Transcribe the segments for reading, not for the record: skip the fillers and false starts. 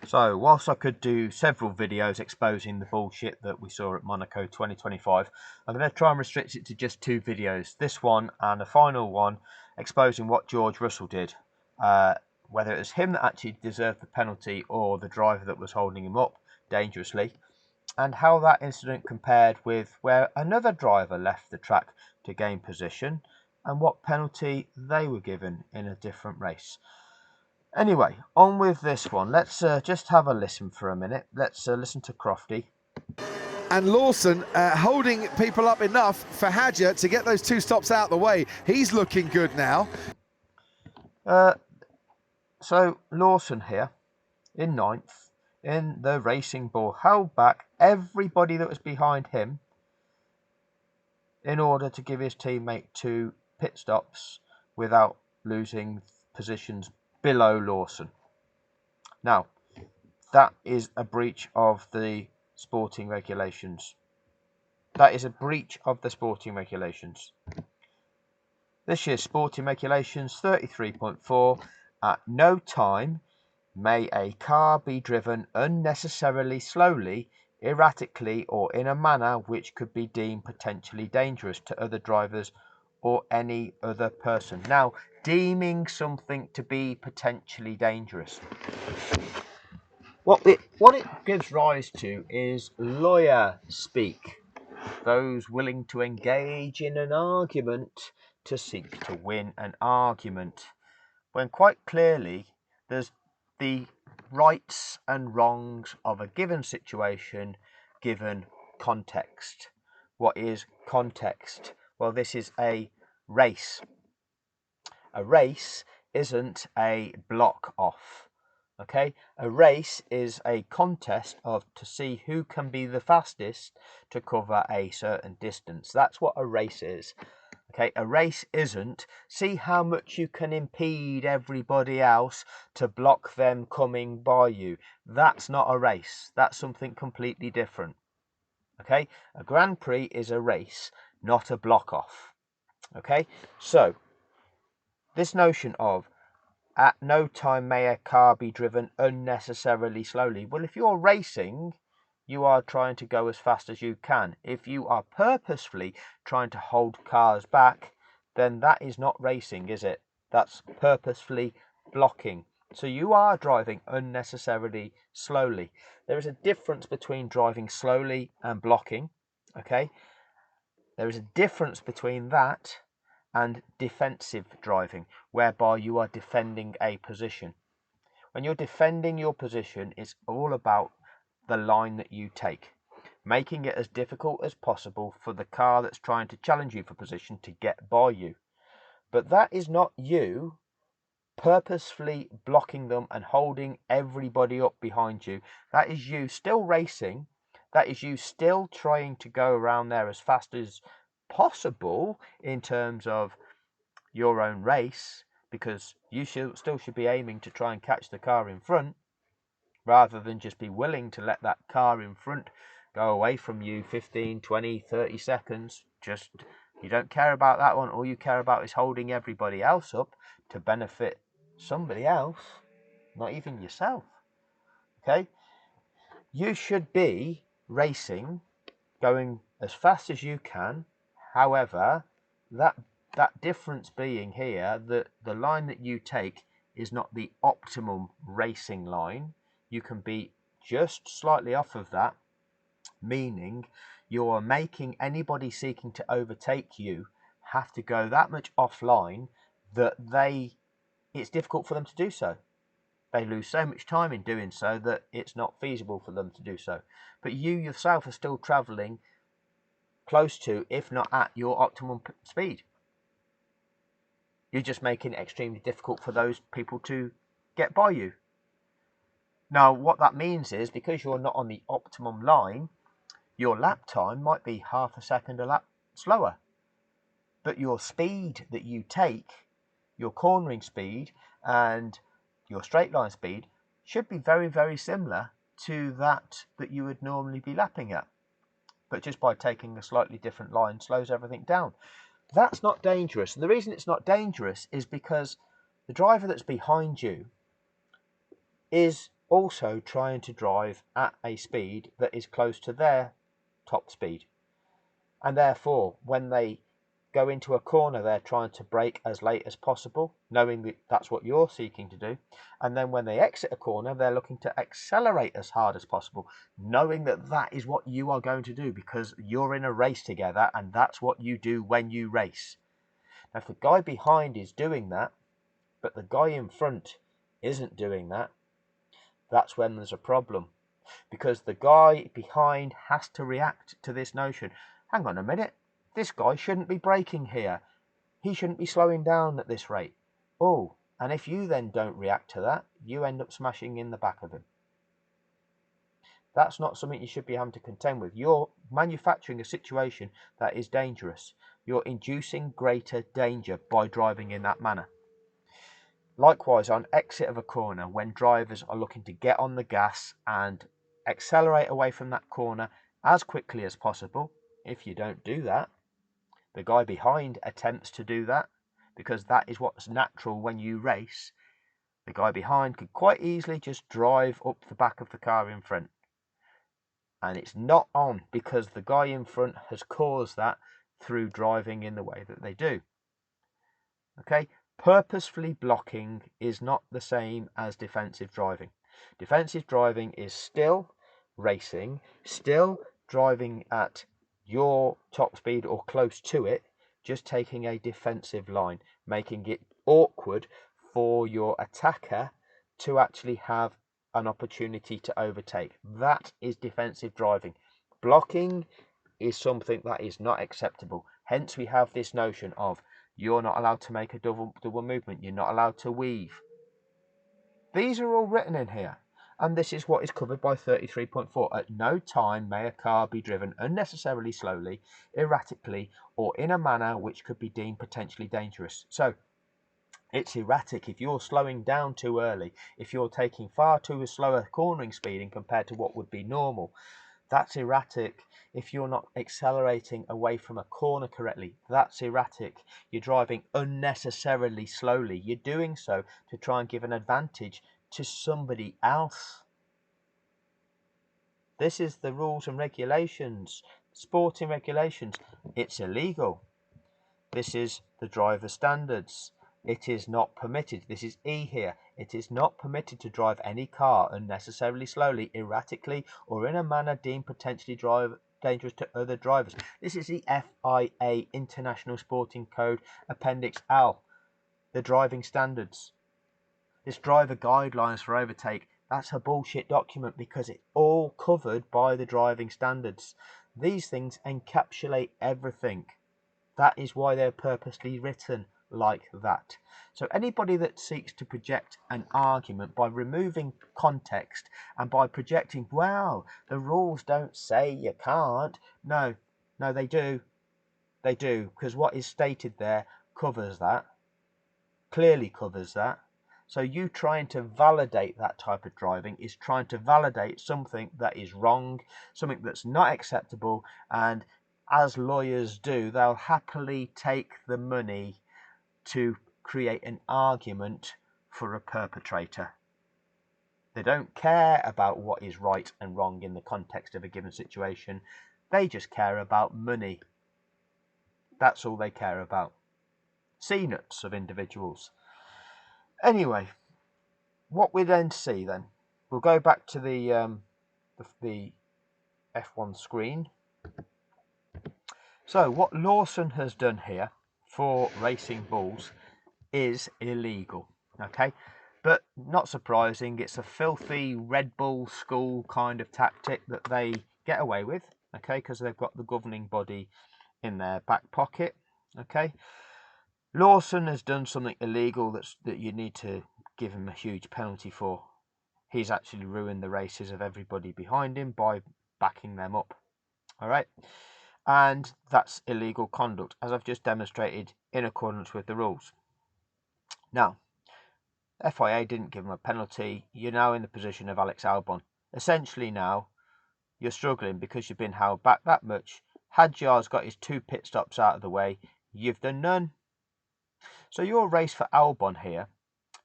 So, whilst I could do several videos exposing the bullshit that we saw at Monaco 2025, I'm going to try and restrict it to just two videos. This one and a final one exposing what George Russell did. Whether it was him that actually deserved the penalty or the driver that was holding him up dangerously, and how that incident compared with where another driver left the track to gain position and what penalty they were given in a different race. Anyway, on with this one. Let's just have a listen for a minute. Let's listen to Crofty. And Lawson holding people up enough for Hadja to get those two stops out of the way. He's looking good now. So Lawson here in ninth in the racing ball held back everybody that was behind him in order to give his teammate two pit stops without losing positions below Lawson. Now, that is a breach of the sporting regulations. That is a breach of the sporting regulations. This year's sporting regulations 33.4, at no time may a car be driven unnecessarily slowly, erratically, or in a manner which could be deemed potentially dangerous to other drivers or any other person. Now, deeming something to be potentially dangerous. What it gives rise to is lawyer speak. Those willing to engage in an argument to seek to win an argument, when quite clearly there's the rights and wrongs of a given situation given context. What is context? Well, this is a race. A race isn't a block off. Okay, a race is a contest to see who can be the fastest to cover a certain distance. That's what a race is. Okay, a race isn't see how much you can impede everybody else to block them coming by you. That's not a race. That's something completely different. Okay, a Grand Prix is a race, not a block off. Okay, so this notion of at no time may a car be driven unnecessarily slowly. Well, if you're racing, you are trying to go as fast as you can. If you are purposefully trying to hold cars back, then that is not racing, is it? That's purposefully blocking. So you are driving unnecessarily slowly. There is a difference between driving slowly and blocking, okay? There is a difference between that and defensive driving, whereby you are defending a position. When you're defending your position, it's all about the line that you take, making it as difficult as possible for the car that's trying to challenge you for position to get by you. But that is not you purposefully blocking them and holding everybody up behind you. That is you still racing. That is you still trying to go around there as fast as possible in terms of your own race, because you still should be aiming to try and catch the car in front rather than just be willing to let that car in front go away from you 15, 20, 30 seconds. Just you don't care about that one. All you care about is holding everybody else up to benefit somebody else, not even yourself. Okay, you should be racing, going as fast as you can. However, that difference being here that the line that you take is not the optimum racing line. You can be just slightly off of that, meaning you're making anybody seeking to overtake you have to go that much offline that it's difficult for them to do so. They lose so much time in doing so that it's not feasible for them to do so. But you yourself are still traveling close to, if not at, your optimum speed. You're just making it extremely difficult for those people to get by you. Now, what that means is, because you're not on the optimum line, your lap time might be half a second a lap slower. But your speed that you take, your cornering speed and your straight line speed, should be very, very similar to that you would normally be lapping at. But just by taking a slightly different line slows everything down. That's not dangerous. And the reason it's not dangerous is because the driver that's behind you is also trying to drive at a speed that is close to their top speed. And therefore, when they go into a corner, they're trying to brake as late as possible, knowing that that's what you're seeking to do. And then when they exit a corner, they're looking to accelerate as hard as possible, knowing that that is what you are going to do because you're in a race together and that's what you do when you race. Now, if the guy behind is doing that, but the guy in front isn't doing that, that's when there's a problem. Because the guy behind has to react to this notion. Hang on a minute, this guy shouldn't be braking here. He shouldn't be slowing down at this rate. Oh, and if you then don't react to that, you end up smashing in the back of him. That's not something you should be having to contend with. You're manufacturing a situation that is dangerous. You're inducing greater danger by driving in that manner. Likewise, on exit of a corner, when drivers are looking to get on the gas and accelerate away from that corner as quickly as possible, if you don't do that, the guy behind attempts to do that because that is what's natural when you race. The guy behind could quite easily just drive up the back of the car in front. And it's not on because the guy in front has caused that through driving in the way that they do. Okay, purposefully blocking is not the same as defensive driving. Defensive driving is still racing, still driving at your top speed or close to it, just taking a defensive line, making it awkward for your attacker to actually have an opportunity to overtake. That is defensive driving. Blocking is something that is not acceptable. Hence we have this notion of you're not allowed to make a double movement. You're not allowed to weave. These are all written in here. And this is what is covered by 33.4. At no time may a car be driven unnecessarily slowly, erratically, or in a manner which could be deemed potentially dangerous. So, it's erratic if you're slowing down too early, if you're taking far too slower cornering speeding compared to what would be normal. That's erratic. If you're not accelerating away from a corner correctly, that's erratic. You're driving unnecessarily slowly. You're doing so to try and give an advantage to somebody else. This is the rules and regulations, sporting regulations. It's illegal. This is the driver standards. It is not permitted. This is E here. It is not permitted to drive any car unnecessarily slowly, erratically, or in a manner deemed potentially dangerous to other drivers. This is the FIA International Sporting Code Appendix L, the driving standards. This driver guidelines for overtake, that's a bullshit document because it's all covered by the driving standards. These things encapsulate everything. That is why they're purposely written like that. So anybody that seeks to project an argument by removing context and by projecting, well, the rules don't say you can't. No, they do. They do, because what is stated there covers that, clearly covers that. So you trying to validate that type of driving is trying to validate something that is wrong, something that's not acceptable, and as lawyers do, they'll happily take the money to create an argument for a perpetrator. They don't care about what is right and wrong in the context of a given situation. They just care about money. That's all they care about. C-nuts of individuals. Anyway, what we then see then, we'll go back to the F1 screen. So what Lawson has done here for Racing Bulls is illegal, okay? But not surprising, it's a filthy Red Bull school kind of tactic that they get away with, okay? Because they've got the governing body in their back pocket, okay? Lawson has done something illegal that you need to give him a huge penalty for. He's actually ruined the races of everybody behind him by backing them up, all right? And that's illegal conduct, as I've just demonstrated, in accordance with the rules. Now, FIA didn't give him a penalty. You're now in the position of Alex Albon. Essentially now, you're struggling because you've been held back that much. Hadjar's got his 2 pit stops out of the way. You've done none. So your race for Albon here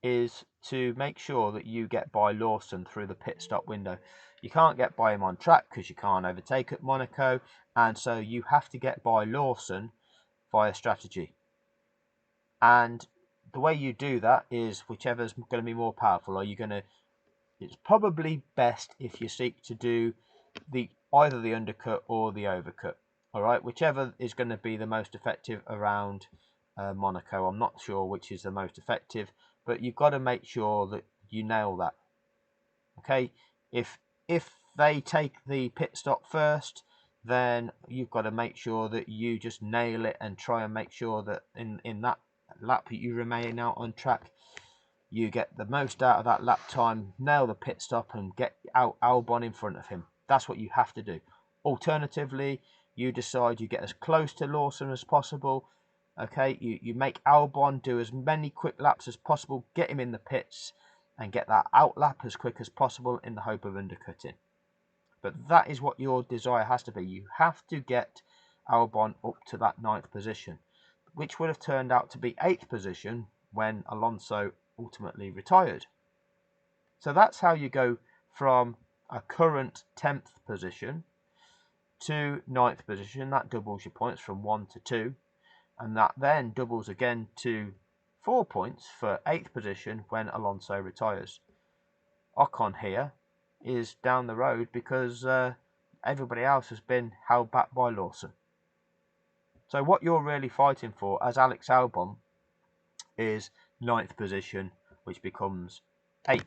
is to make sure that you get by Lawson through the pit stop window. You can't get by him on track because you can't overtake at Monaco, and so you have to get by Lawson via strategy. And the way you do that is whichever's going to be more powerful. It's probably best if you seek to do either the undercut or the overcut. All right, whichever is going to be the most effective around Monaco. I'm not sure which is the most effective, but you've got to make sure that you nail that. Okay, if they take the pit stop first, then you've got to make sure that you just nail it and try and make sure that in that lap you remain out on track, you get the most out of that lap time, nail the pit stop and get out Albon in front of him. That's what you have to do. Alternatively, you decide you get as close to Lawson as possible. Okay, you make Albon do as many quick laps as possible, get him in the pits and get that out lap as quick as possible in the hope of undercutting. But that is what your desire has to be. You have to get Albon up to that 9th position, which would have turned out to be 8th position when Alonso ultimately retired. So that's how you go from a current 10th position to 9th position. That doubles your points from 1 to 2, and that then doubles again to 4 points for 8th position when Alonso retires. Ocon here is down the road because everybody else has been held back by Lawson. So what you're really fighting for as Alex Albon is 9th position, which becomes 8th.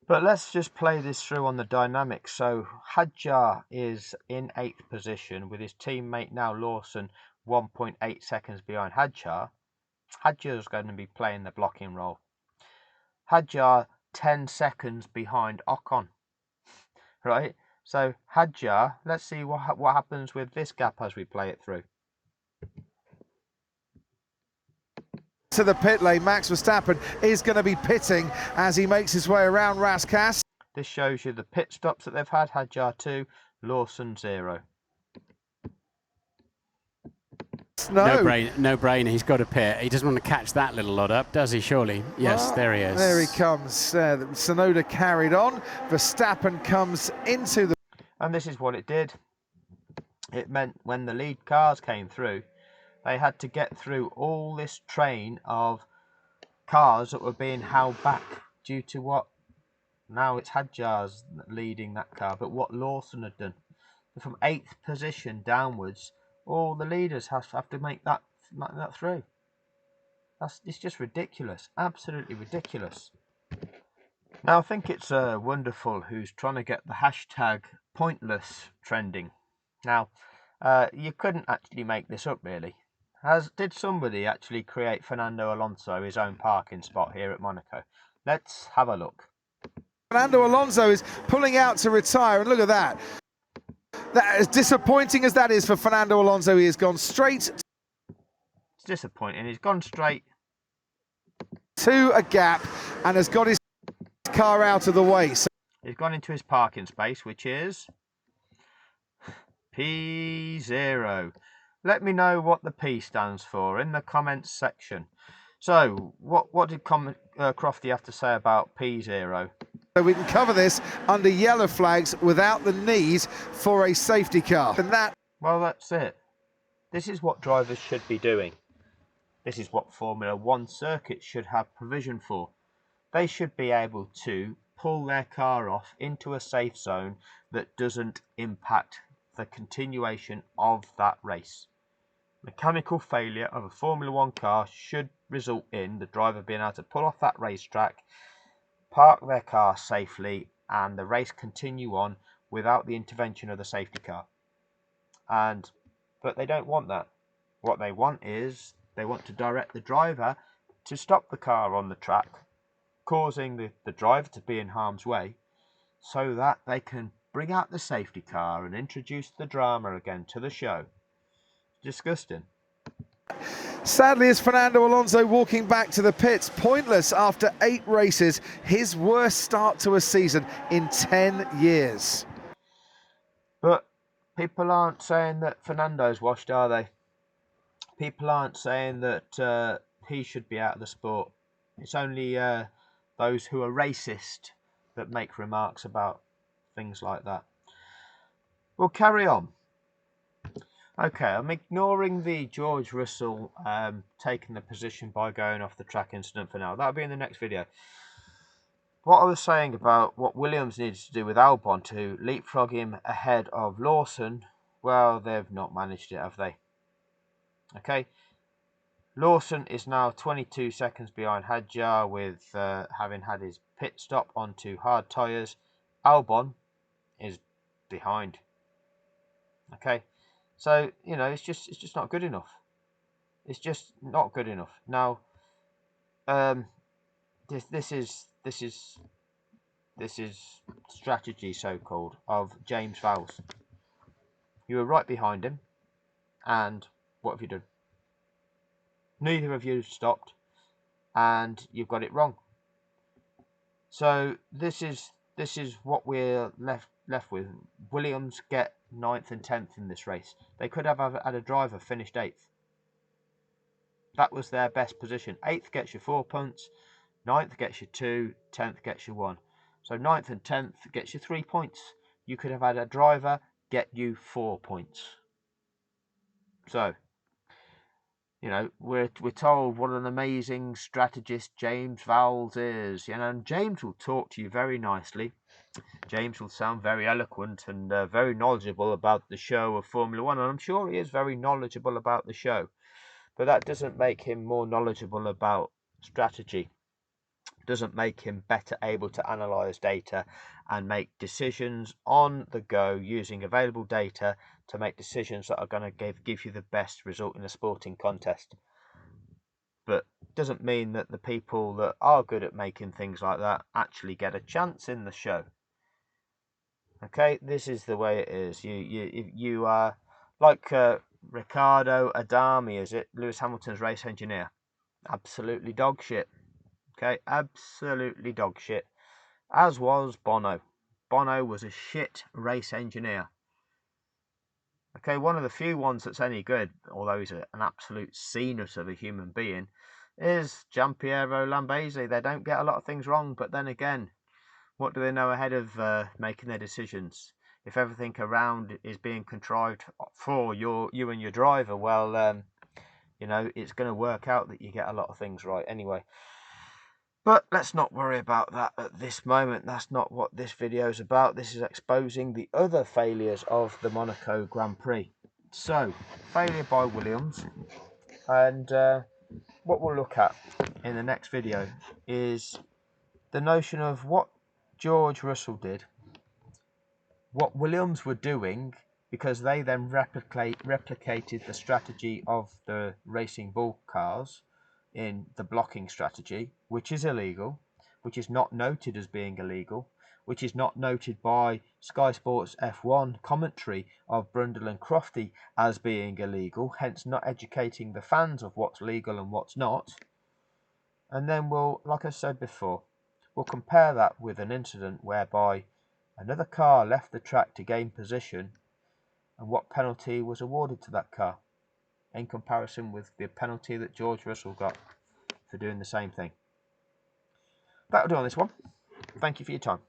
But let's just play this through on the dynamics. So Hadjar is in 8th position with his teammate now Lawson 1.8 seconds behind Hadjar. Hadjar is going to be playing the blocking role. Hadjar 10 seconds behind Ocon. Right? So Hadjar, let's see what happens with this gap as we play it through. To the pit lane, Max Verstappen is going to be pitting as he makes his way around Rascasse. This shows you the pit stops that they've had. Hadjar 2, Lawson 0. No brainer. He's got a pit. He doesn't want to catch that little lot up, does he? Surely. Yes, there he is. There he comes. Tsunoda carried on. Verstappen comes into the... And this is what it did. It meant when the lead cars came through, they had to get through all this train of cars that were being held back due to what? Now it's Hadjar's leading that car, but what Lawson had done. From 8th position downwards, all the leaders have to make that through. It's just ridiculous. Absolutely ridiculous. Now I think it's wonderful who's trying to get the hashtag pointless trending. Now, you couldn't actually make this up really. Did somebody actually create Fernando Alonso his own parking spot here at Monaco? Let's have a look. Fernando Alonso is pulling out to retire, and look at that. That, as disappointing as that is for Fernando Alonso, he has gone straight... It's disappointing. He's gone straight to a gap and has got his car out of the way. So he's gone into his parking space, which is P0. Let me know what the P stands for in the comments section. So, what did Crofty have to say about P0? So we can cover this under yellow flags without the need for a safety car. And well, that's it. This is what drivers should be doing. This is what Formula 1 circuits should have provision for. They should be able to pull their car off into a safe zone that doesn't impact the continuation of that race. Mechanical failure of a Formula 1 car should result in the driver being able to pull off that racetrack, park their car safely, and the race continue on without the intervention of the safety car. But they don't want that. What they want is they want to direct the driver to stop the car on the track, causing the driver to be in harm's way, so that they can bring out the safety car and introduce the drama again to the show. Disgusting. Sadly, as Fernando Alonso walking back to the pits, pointless after 8 races, his worst start to a season in 10 years. But people aren't saying that Fernando's washed, are they? People aren't saying that he should be out of the sport. It's only those who are racist that make remarks about things like that. We'll carry on. Okay, I'm ignoring the George Russell taking the position by going off the track incident for now. That'll be in the next video. What I was saying about what Williams needs to do with Albon to leapfrog him ahead of Lawson, well, they've not managed it, have they? Okay, Lawson is now 22 seconds behind Hadjar with having had his pit stop onto hard tyres. Albon is behind. Okay, so you know it's just not good enough. It's just not good enough. Now, this is strategy, so-called, of James Vowles. You were right behind him, and what have you done? Neither of you stopped, and you've got it wrong. So this is what we're left with. Williams get 9th and 10th in this race. They could have had a driver finished 8th. That was their best position. 8th gets you 4 points, 9th gets you 2, 10th gets you 1. So 9th and 10th gets you 3 points. You could have had a driver get you 4 points. So, you know, we're told what an amazing strategist James Vowles is. You know, and James will talk to you very nicely. James will sound very eloquent and very knowledgeable about the show of Formula One, and I'm sure he is very knowledgeable about the show. But that doesn't make him more knowledgeable about strategy. Doesn't make him better able to analyze data and make decisions on the go using available data to make decisions that are going to give you the best result in a sporting contest. But doesn't mean that the people that are good at making things like that actually get a chance in the show. Okay, this is the way it is. You are like Riccardo Adami, is it? Lewis Hamilton's race engineer. Absolutely dog shit. Okay, absolutely dog shit. As was Bono. Bono was a shit race engineer. Okay, one of the few ones that's any good, although he's an absolute cenus of a human being, is Giampiero Lambiase. They don't get a lot of things wrong, but then again, what do they know ahead of making their decisions? If everything around is being contrived for you and your driver, well, you know, it's going to work out that you get a lot of things right anyway. But let's not worry about that at this moment. That's not what this video is about. This is exposing the other failures of the Monaco Grand Prix. So, failure by Williams. And what we'll look at in the next video is the notion of what George Russell did, what Williams were doing, because they then replicated the strategy of the Racing Bull cars in the blocking strategy, which is illegal, which is not noted as being illegal, which is not noted by Sky Sports F1 commentary of Brundle and Crofty as being illegal, hence not educating the fans of what's legal and what's not. And then we'll, like I said before, we'll compare that with an incident whereby another car left the track to gain position and what penalty was awarded to that car in comparison with the penalty that George Russell got for doing the same thing. That'll do on this one. Thank you for your time.